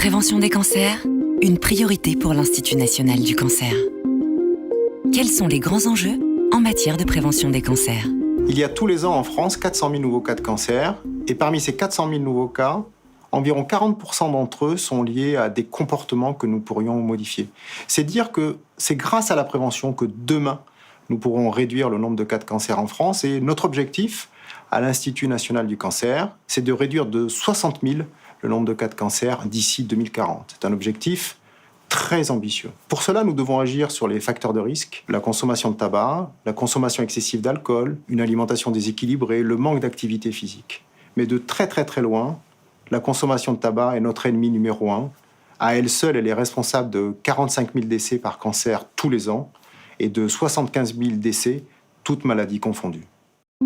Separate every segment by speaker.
Speaker 1: prévention des cancers, une priorité pour l'Institut national du cancer. Quels sont les grands enjeux en matière de prévention des cancers?
Speaker 2: Il y a tous les ans en France 400 000 nouveaux cas de cancer, et parmi ces 400 000 nouveaux cas, environ 40% d'entre eux sont liés à des comportements que nous pourrions modifier. C'est dire que c'est grâce à la prévention que demain, nous pourrons réduire le nombre de cas de cancer en France. Et notre objectif à l'Institut national du cancer, c'est de réduire de 60 000 le nombre de cas de cancer d'ici 2040. C'est un objectif très ambitieux. Pour cela, nous devons agir sur les facteurs de risque, la consommation de tabac, la consommation excessive d'alcool, une alimentation déséquilibrée, le manque d'activité physique. Mais de très très loin, la consommation de tabac est notre ennemi numéro 1. À elle seule, elle est responsable de 45 000 décès par cancer tous les ans et de 75 000 décès, toutes maladies confondues.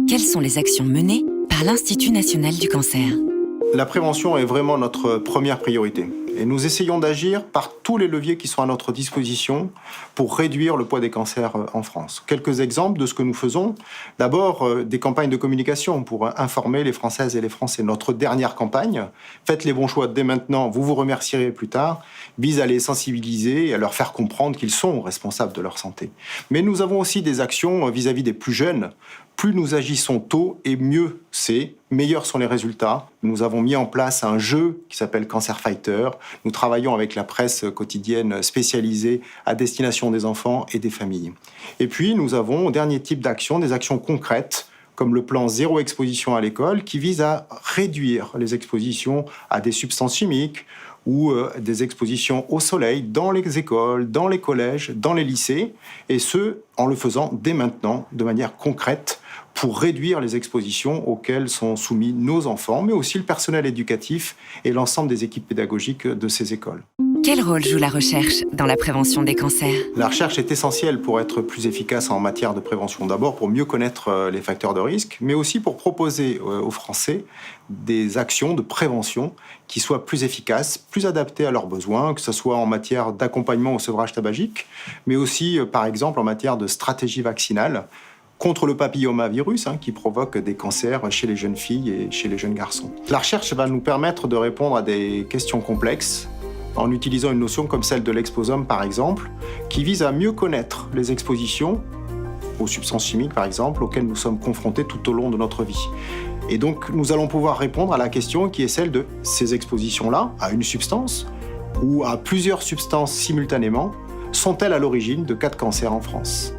Speaker 1: Quelles sont les actions menées par l'Institut national du cancer?
Speaker 2: La prévention est vraiment notre première priorité. Et nous essayons d'agir par tous les leviers qui sont à notre disposition pour réduire le poids des cancers en France. Quelques exemples de ce que nous faisons. D'abord, des campagnes de communication pour informer les Françaises et les Français. Notre dernière campagne, Faites les bons choix dès maintenant, vous vous remercierez plus tard, vise à les sensibiliser et à leur faire comprendre qu'ils sont responsables de leur santé. Mais nous avons aussi des actions vis-à-vis des plus jeunes. Plus nous agissons tôt et mieux c'est, meilleurs sont les résultats. Nous avons mis en place un jeu qui s'appelle Cancer Fighter. Nous travaillons avec la presse quotidienne spécialisée à destination des enfants et des familles. Et puis nous avons, dernier type d'action, des actions concrètes comme le plan Zéro Exposition à l'école qui vise à réduire les expositions à des substances chimiques ou des expositions au soleil dans les écoles, dans les collèges, dans les lycées, et ce, en le faisant dès maintenant, de manière concrète, pour réduire les expositions auxquelles sont soumis nos enfants, mais aussi le personnel éducatif et l'ensemble des équipes pédagogiques de ces écoles.
Speaker 1: Quel rôle joue la recherche dans la prévention des cancers?
Speaker 2: La recherche est essentielle pour être plus efficace en matière de prévention. D'abord pour mieux connaître les facteurs de risque, mais aussi pour proposer aux Français des actions de prévention qui soient plus efficaces, plus adaptées à leurs besoins, que ce soit en matière d'accompagnement au sevrage tabagique, mais aussi, par exemple, en matière de stratégie vaccinale contre le papillomavirus qui provoque des cancers chez les jeunes filles et chez les jeunes garçons. La recherche va nous permettre de répondre à des questions complexes en utilisant une notion comme celle de l'exposome, par exemple, qui vise à mieux connaître les expositions aux substances chimiques, par exemple, auxquelles nous sommes confrontés tout au long de notre vie. Et donc, nous allons pouvoir répondre à la question qui est celle de ces expositions-là à une substance ou à plusieurs substances simultanément sont-elles à l'origine de cas de cancer en France ?